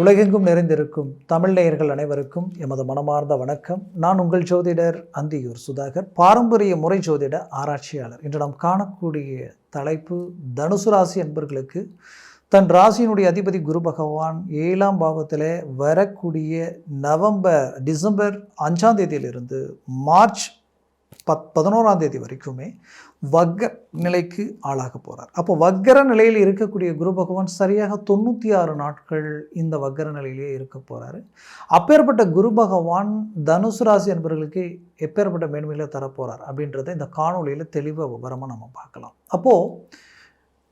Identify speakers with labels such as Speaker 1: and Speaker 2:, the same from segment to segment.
Speaker 1: உலகெங்கும் நிறைந்திருக்கும் தமிழ் நேயர்கள் அனைவருக்கும் எமது மனமார்ந்த வணக்கம். நான் உங்கள் ஜோதிடர் அந்தியூர் சுதாகர், பாரம்பரிய முறை ஜோதிட ஆராய்ச்சியாளர். இன்று நாம் காணக்கூடிய தலைப்பு தனுசு ராசி என்பர்களுக்கு தன் ராசியினுடைய அதிபதி குரு பகவான் 7ஆம் பாவத்தில் வரக்கூடிய டிசம்பர் 5ஆம் தேதியிலிருந்து மார்ச் 11ஆம் தேதி வரைக்குமே வக்ர நிலைக்கு ஆளாக போகிறார். அப்போ வக்ர நிலையில் இருக்கக்கூடிய குரு பகவான் சரியாக 96 நாட்கள் இந்த வக்ர நிலையிலேயே இருக்க போகிறாரு. அப்பேற்பட்ட குரு பகவான் தனுசு ராசி என்பவர்களுக்கு எப்பேற்பட்ட மேன்மையில தரப்போகிறார் அப்படின்றத இந்த காணொலியில் தெளிவாக விவரமாக நம்ம பார்க்கலாம். அப்போது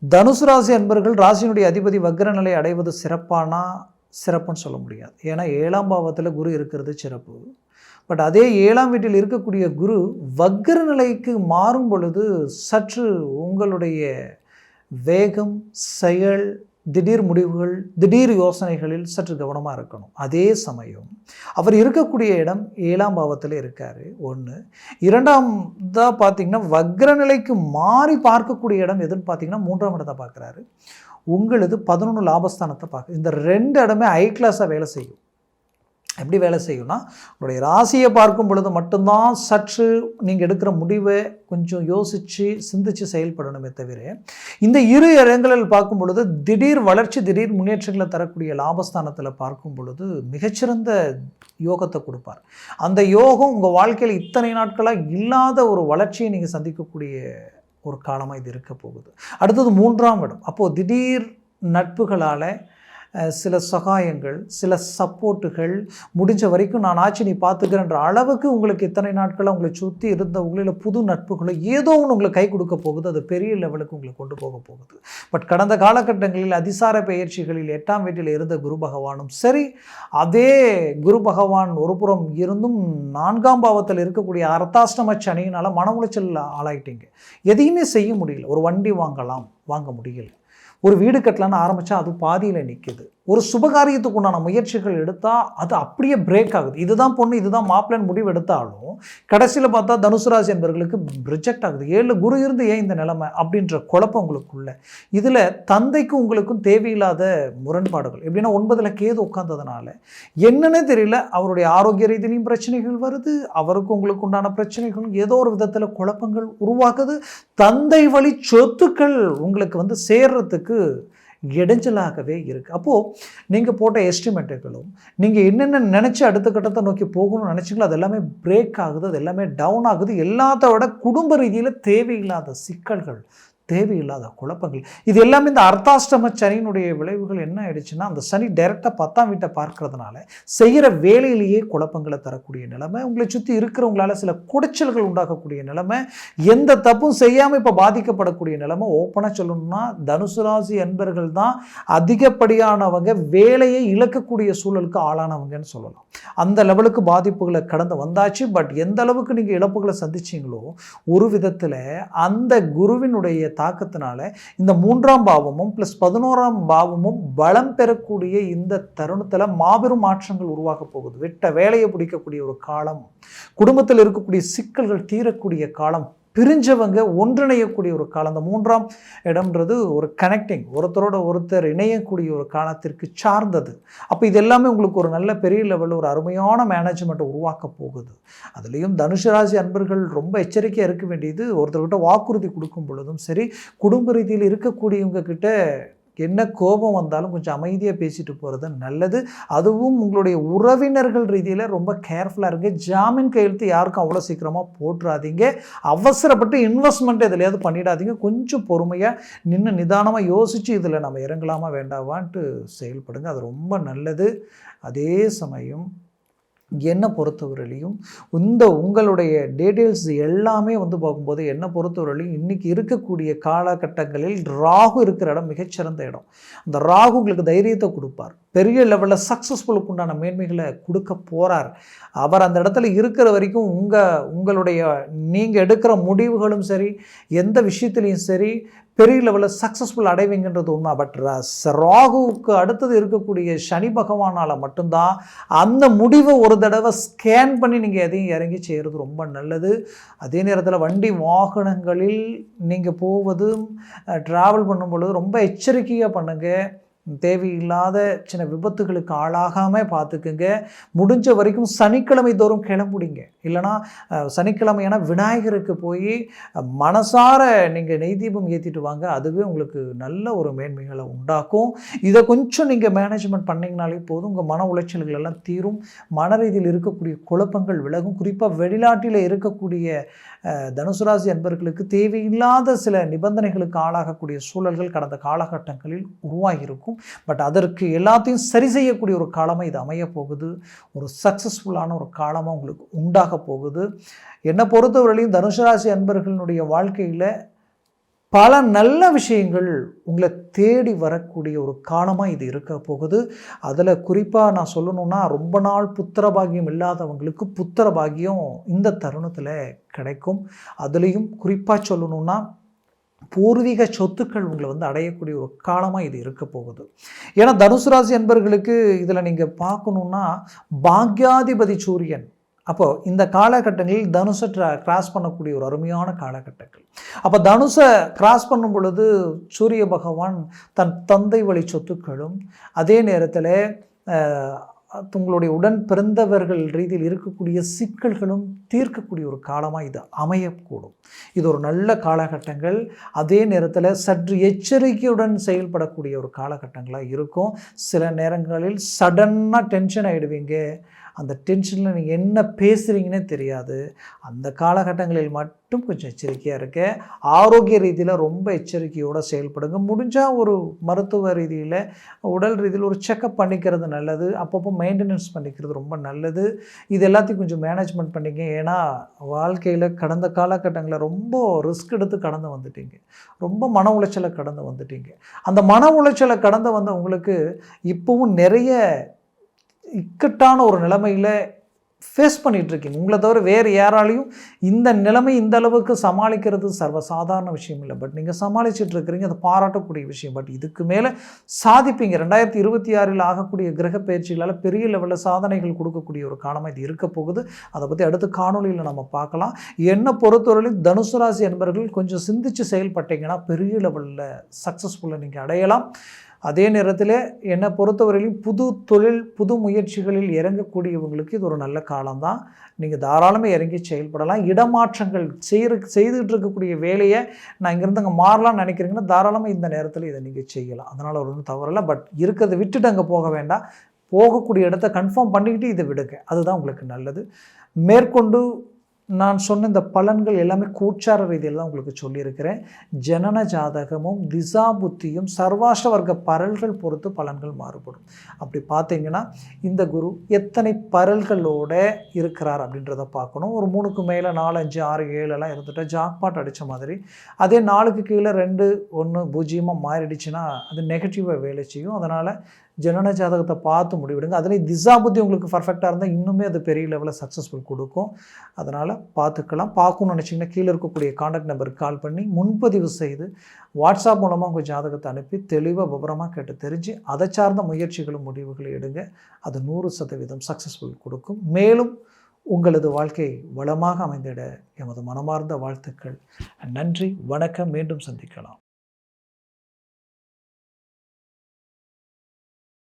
Speaker 1: தனுசு ராசி என்பர்கள் ராசியினுடைய அதிபதி வக்ர நிலை அடைவது சிறப்புன்னு சொல்ல முடியாது. ஏன்னா 7ஆம் பாவத்தில் குரு இருக்கிறது சிறப்பு. பட் அதே 7ஆம் வீட்டில் இருக்கக்கூடிய குரு வக்ர நிலைக்கு மாறும் பொழுது சற்று உங்களுடைய வேகம், செயல், திடீர் முடிவுகள், திடீர் யோசனைகளில் சற்று கவனமாக இருக்கணும். அதே சமயம் அவர் இருக்கக்கூடிய இடம் 7ஆம் பாவத்தில் இருக்கார். 1. 2ஆவதாக பார்த்தீங்கன்னா வக்ர நிலைக்கு மாறி பார்க்கக்கூடிய இடம் எதுன்னு பார்த்தீங்கன்னா 3ஆம் இடத்தை பார்க்குறாரு. உங்களது 11 லாபஸ்தானத்தை பார்க்க. இந்த 2 இடமே ஹை கிளாஸாக வேலை செய்யும். எப்படி வேலை செய்யும்னா, உங்களுடைய ராசியை பார்க்கும் பொழுது மட்டும்தான் சற்று நீங்கள் எடுக்கிற முடிவை கொஞ்சம் யோசித்து சிந்தித்து செயல்படணுமே தவிர, இந்த இரு இடங்களில் பார்க்கும் பொழுது திடீர் வளர்ச்சி, திடீர் முன்னேற்றங்களை தரக்கூடிய லாபஸ்தானத்தில் பார்க்கும் பொழுது மிகச்சிறந்த யோகத்தை கொடுப்பார். அந்த யோகம் உங்கள் வாழ்க்கையில் இத்தனை நாட்களாக இல்லாத ஒரு வளர்ச்சியை நீங்கள் சந்திக்கக்கூடிய ஒரு காலமாக இது இருக்க போகுது. அடுத்தது 3ஆம் இடம். அப்போது திடீர் நட்புகளால் சில சகாயங்கள், சில சப்போர்ட்டுகள், முடிஞ்ச வரைக்கும் நான் ஆச்சு நீ பார்த்துக்கிறேன்ற அளவுக்கு உங்களுக்கு இத்தனை நாட்களாக உங்களை சுற்றி இருந்த உங்களில் புது நட்புகளை ஏதோ ஒன்று உங்களுக்கு கை கொடுக்க போகுது. அது பெரிய லெவலுக்கு உங்களை கொண்டு போக போகுது. பட் கடந்த காலகட்டங்களில் அதிசார பெயர்ச்சிகளில் 8ஆம் வீட்டில் இருந்த குரு பகவானும் சரி, அதே குரு பகவான் ஒரு புறம் இருந்தும் 4ஆம் பாவத்தில் இருக்கக்கூடிய அர்த்தாஷ்டம சனியினால் மன உளைச்சல் ஆளாயிட்டீங்க. எதையுமே செய்ய முடியல. ஒரு வண்டி வாங்க முடியல. ஒரு வீடு கட்டலான்னு ஆரம்பித்தா அது பாதியில் நிற்கிது. ஒரு சுபகாரியத்துக்கு உண்டான முயற்சிகள் எடுத்தால் அது அப்படியே பிரேக் ஆகுது. இதுதான் பொண்ணு, இதுதான் மாப்பிள்ளைன்னு முடிவு எடுத்தாலும் கடைசியில் பார்த்தா தனுசு ராசி என்பவர்களுக்கு ரிஜெக்ட் ஆகுது. 7 குரு இருந்து ஏன் இந்த நிலைமை அப்படின்ற குழப்பம் உங்களுக்குள்ள. இதில் தந்தைக்கும் உங்களுக்கும் தேவையில்லாத முரண்பாடுகள். எப்படின்னா 9ல் கேது உட்கார்ந்ததுனால என்னன்னே தெரியல, அவருடைய ஆரோக்கிய ரீதியிலையும் பிரச்சனைகள் வருது, அவருக்கும் உங்களுக்கு உண்டான பிரச்சனைகளும் ஏதோ ஒரு விதத்தில் குழப்பங்கள் உருவாக்குது. தந்தை வழி சொத்துக்கள் உங்களுக்கு சேர்றதுக்கு இடைஞ்சலாகவே இருக்குது. அப்போது நீங்கள் போட்ட எஸ்டிமேட்டுகளும் நீங்கள் என்னென்ன நினச்சி அடுத்த கட்டத்தை நோக்கி போகணும்னு நினச்சிங்களோ அது எல்லாமே பிரேக் ஆகுது, அது எல்லாமே டவுன் ஆகுது. எல்லாத்த விட குடும்ப ரீதியில் தேவையில்லாத சிக்கல்கள், தேவையில்லாத குழப்பங்கள், இது எல்லாமே இந்த அர்த்தாஷ்டம சனியினுடைய விளைவுகள் என்ன ஆயிடுச்சுன்னா, அந்த சனி டைரெக்டாக 10ஆம் வீட்டை பார்க்கறதுனால செய்கிற வேலையிலேயே குழப்பங்களை தரக்கூடிய நிலைமை, உங்களை சுற்றி இருக்கிறவங்களால சில குடைச்சல்கள் உண்டாகக்கூடிய நிலைமை, எந்த தப்பும் செய்யாமல் இப்போ பாதிக்கப்படக்கூடிய நிலைமை. ஓப்பனாக சொல்லணும்னா தனுசு ராசி என்பர்கள் தான் அதிகப்படியானவங்க வேலையை இழக்கக்கூடிய சூழலுக்கு ஆளானவங்கன்னு சொல்லலாம். அந்த லெவலுக்கு பாதிப்புகளை கடந்து வந்தாச்சு. பட் எந்த அளவுக்கு நீங்கள் இழப்புகளை சந்திச்சிங்களோ ஒரு விதத்தில் அந்த குருவினுடைய தாக்கத்தினால இந்த 3ஆம் பாவமும் + 11ஆம் பாவமும் பலம் பெறக்கூடிய இந்த தருணத்தில் மாபெரும் மாற்றங்கள் உருவாக போகுது. விட்ட வேலையை பிடிக்கக்கூடிய ஒரு காலம், குடும்பத்தில் இருக்கக்கூடிய சிக்கல்கள் தீரக்கூடிய காலம், பிரிஞ்சவங்க ஒன்றிணையக்கூடிய ஒரு காலம். அந்த 3ஆம் இடம்ன்றது ஒரு கனெக்டிங், ஒருத்தரோட ஒருத்தர் இணையக்கூடிய ஒரு காலத்திற்கு சார்ந்தது. அப்போ இது எல்லாமே உங்களுக்கு ஒரு நல்ல பெரிய லெவலில் ஒரு அருமையான மேனேஜ்மெண்ட்டை உருவாக்க போகுது. அதுலேயும் தனுசு ராசி அன்பர்கள் ரொம்ப எச்சரிக்கையாக இருக்க வேண்டியது, ஒருத்தர்கிட்ட வாக்குறுதி கொடுக்கும் பொழுதும் சரி, குடும்ப ரீதியில் இருக்கக்கூடியவங்க கிட்ட என்ன கோபம் வந்தாலும் கொஞ்சம் அமைதியாக பேசிட்டு போகிறது நல்லது. அதுவும் உங்களுடைய உறவினர்கள் ரீதியில் ரொம்ப கேர்ஃபுல்லாக இருங்க. ஜாமீன் கையெழுத்து யாருக்கும் அவ்வளோ சீக்கிரமாக போட்டுறாதீங்க. அவசரப்பட்டு இன்வெஸ்ட்மெண்ட் எதுலையாவது பண்ணிடாதீங்க. கொஞ்சம் பொறுமையாக நின்று நிதானமாக யோசித்து இதில் நம்ம இறங்கலாமா வேண்டாவான்ட்டு செயல்படுங்க. அது ரொம்ப நல்லது. அதே சமயம் என்னை பொறுத்தவரையிலையும் இந்த உங்களுடைய டீட்டெயில்ஸ் எல்லாமே பார்க்கும்போது என்னை பொறுத்தவரையிலையும் இன்றைக்கி இருக்கக்கூடிய காலகட்டங்களில் ராகு இருக்கிற இடம் மிகச்சிறந்த இடம். அந்த ராகு உங்களுக்கு தைரியத்தை கொடுப்பார். பெரிய லெவலில் சக்ஸஸ்ஃபுல்லுக்கு உண்டான மேன்மைகளை கொடுக்க போகிறார். அவர் அந்த இடத்துல இருக்கிற வரைக்கும் உங்களுடைய நீங்கள் எடுக்கிற முடிவுகளும் சரி, எந்த விஷயத்துலையும் சரி, பெரிய லெவலில் சக்ஸஸ்ஃபுல் அடைவீங்கன்றது உண்மை. பட் ராகுவுக்கு அடுத்தது இருக்கக்கூடிய சனி பகவானால் மட்டும்தான் அந்த முடிவை ஒரு தடவை ஸ்கேன் பண்ணி நீங்கள் எதையும் இறங்கி செய்கிறது ரொம்ப நல்லது. அதே நேரத்தில் வண்டி வாகனங்களில் நீங்கள் போவதும் ட்ராவல் பண்ணும் பொழுது ரொம்ப எச்சரிக்கையாக பண்ணுங்கள். தேவையில்லாத சின்ன விபத்துகளுக்கு ஆளாகாமல் பார்த்துக்குங்க. முடிஞ்ச வரைக்கும் சனிக்கிழமை தோறும் கிளம்புடிங்க. இல்லைனா சனிக்கிழமையான விநாயகருக்கு போய் மனசார நீங்கள் நெய் தீபம் ஏற்றிட்டு வாங்க. அதுவே உங்களுக்கு நல்ல ஒரு மேன்மைகளை உண்டாக்கும். இதை கொஞ்சம் நீங்கள் மேனேஜ்மெண்ட் பண்ணிங்கனாலே போதும். உங்கள் மன உளைச்சல்கள் எல்லாம் தீரும். மன ரீதியில் இருக்கக்கூடிய குழப்பங்கள் விலகும். குறிப்பாக வெளிநாட்டில் இருக்கக்கூடிய தனுசு ராசி அன்பர்களுக்கு தேவையில்லாத சில நிபந்தனைகளுக்கு ஆளாகக்கூடிய சூழல்கள் கடந்த காலகட்டங்களில் உருவாகியிருக்கும். பட் அதற்கு எல்லாத்தையும் சரி செய்யக்கூடிய ஒரு காலமாக இது அமைய போகுது. ஒரு சக்ஸஸ்ஃபுல்லான ஒரு காலமாக உங்களுக்கு உண்டாக போகுது. என்னை பொறுத்தவரையிலையும் தனுசு ராசி அன்பர்களுடைய வாழ்க்கையில் பல நல்ல விஷயங்கள் உங்களை தேடி வரக்கூடிய ஒரு காலமாக இது இருக்க போகுது. அதில் குறிப்பாக நான் சொல்லணுன்னா, ரொம்ப நாள் புத்திர பாக்கியம் இல்லாதவங்களுக்கு புத்திர பாக்கியம் இந்த தருணத்தில் கிடைக்கும். அதுலேயும் குறிப்பாக சொல்லணுன்னா, பூர்வீக சொத்துக்கள் உங்களை அடையக்கூடிய ஒரு காலமாக இது இருக்க போகுது. ஏன்னா தனுசு ராசி அன்பர்களுக்கு இதில் நீங்கள் பார்க்கணுன்னா, பாக்யாதிபதி சூரியன் அப்போது இந்த காலகட்டங்களில் தனுசை கிராஸ் பண்ணக்கூடிய ஒரு அருமையான காலகட்டங்கள். அப்போ தனுசை கிராஸ் பண்ணும் பொழுது சூரிய பகவான் தன் தந்தை வழி சொத்துக்களும் அதே நேரத்தில் உங்களுடைய உடன் பிறந்தவர்கள் ரீதியில் இருக்கக்கூடிய சிக்கல்களும் தீர்க்கக்கூடிய ஒரு காலமாக இது அமையக்கூடும். இது ஒரு நல்ல காலகட்டங்கள். அதே நேரத்தில் சற்று எச்சரிக்கையுடன் செயல்படக்கூடிய ஒரு காலகட்டங்களாக இருக்கும். சில நேரங்களில் சடனாக டென்ஷன் ஆகிடுவீங்க. அந்த டென்ஷனில் நீங்கள் என்ன பேசுகிறீங்கன்னே தெரியாது. அந்த காலகட்டங்களில் மட்டும் கொஞ்சம் எச்சரிக்கையாக இருக்க. ஆரோக்கிய ரீதியில் ரொம்ப எச்சரிக்கையோடு செயல்படுங்க. முடிஞ்சால் ஒரு மருத்துவ ரீதியில் உடல் ரீதியில் ஒரு செக்கப் பண்ணிக்கிறது நல்லது. அப்பப்போ மெயின்டெனன்ஸ் பண்ணிக்கிறது ரொம்ப நல்லது. இது எல்லாத்தையும் கொஞ்சம் மேனேஜ்மெண்ட் பண்ணிங்க. ஏன்னா வாழ்க்கையில் கடந்த காலகட்டங்களில் ரொம்ப ரிஸ்க் எடுத்து கடந்து வந்துட்டீங்க. ரொம்ப மன உளைச்சலை கடந்து வந்துட்டீங்க. அந்த மன உளைச்சலை கடந்து வந்த உங்களுக்கு இப்போவும் நிறைய இக்கட்டான ஒரு நிலைமையில் ஃபேஸ் பண்ணிகிட்ருக்கீங்க. உங்களை தவிர வேறு யாராலையும் இந்த நிலைமை இந்த அளவுக்கு சமாளிக்கிறது சர்வசாதாரண விஷயம் இல்லை. பட் நீங்கள் சமாளிச்சிட்ருக்கிறீங்க. அது பாராட்டக்கூடிய விஷயம். பட் இதுக்கு மேலே சாதிப்பீங்க. 2026 ஆகக்கூடிய கிரக பயிற்சிகளால் பெரிய லெவலில் சாதனைகள் கொடுக்கக்கூடிய ஒரு காலமாக இது இருக்க போகுது. அதை பற்றி அடுத்த காணொலியில் நம்ம பார்க்கலாம். என்னை பொறுத்தவரையிலும் தனுசு ராசி என்பவர்கள் கொஞ்சம் சிந்தித்து செயல்பட்டீங்கன்னா பெரிய லெவலில் சக்ஸஸ்ஃபுல்லாக நீங்கள் அடையலாம். அதே நேரத்தில் என்னை பொறுத்தவரையிலும் புது தொழில் புது முயற்சிகளில் இறங்கக்கூடியவங்களுக்கு இது ஒரு நல்ல காலம்தான். நீங்கள் தாராளமாக இறங்கி செயல்படலாம். இடமாற்றங்கள் செய்துகிட்டு இருக்கக்கூடிய வேலையை நான் இங்கேருந்து அங்கே மாறலாம்னு நினைக்கிறீங்கன்னா தாராளமாக இந்த நேரத்தில் இதை நீங்கள் செய்யலாம். அதனால் ஒரு ஒன்றும் தவறில்லை. பட் இருக்கிறத விட்டுட்டு அங்கே போக வேண்டாம். போகக்கூடிய இடத்த கன்ஃபார்ம் பண்ணிக்கிட்டு இதை விடுங்க. அதுதான் உங்களுக்கு நல்லது. மேற்கொண்டு நான் சொன்ன இந்த பலன்கள் எல்லாமே கூச்சார ரீதியில் தான் உங்களுக்கு சொல்லியிருக்கிறேன். ஜனன ஜாதகமும் திசா புத்தியும் சர்வாஷ்ட வர்க்க பரல்கள் பொறுத்து பலன்கள் மாறுபடும். அப்படி பார்த்தீங்கன்னா இந்த குரு எத்தனை பரல்களோடு இருக்கிறார் அப்படின்றத பார்க்கணும். ஒரு 3க்கு மேலே 4, 5, 6, 7 இருந்துட்டால் ஜாக்பாட் அடித்த மாதிரி. அதே 4க்கு கீழே 2, 1, 0 மாறிடுச்சுன்னா அது நெகட்டிவாக வேலை செய்யும். அதனால் ஜனன ஜாதகத்தை பார்த்து முடிவிடுங்க. அதுலேயும் திசா புத்தி உங்களுக்கு பர்ஃபெக்டாக இருந்தால் இன்னுமே அது பெரிய லெவலில் சக்ஸஸ்ஃபுல் கொடுக்கும். அதனால் பார்த்துக்கலாம். பார்க்கணும்னு நினச்சிங்கன்னா கீழே இருக்கக்கூடிய கான்டாக்ட் நம்பருக்கு கால் பண்ணி முன்பதிவு செய்து வாட்ஸ்அப் மூலமாக உங்கள் ஜாதகத்தை அனுப்பி தெளிவாக விவரமாக கேட்டு தெரிஞ்சு அதை சார்ந்த முயற்சிகளும் முடிவுகளை எடுங்க. அது 100% சக்ஸஸ்ஃபுல் கொடுக்கும். மேலும் உங்களது வாழ்க்கை வளமாக அமைந்திட எமது மனமார்ந்த வாழ்த்துக்கள். நன்றி, வணக்கம். மீண்டும் சந்திக்கலாம்.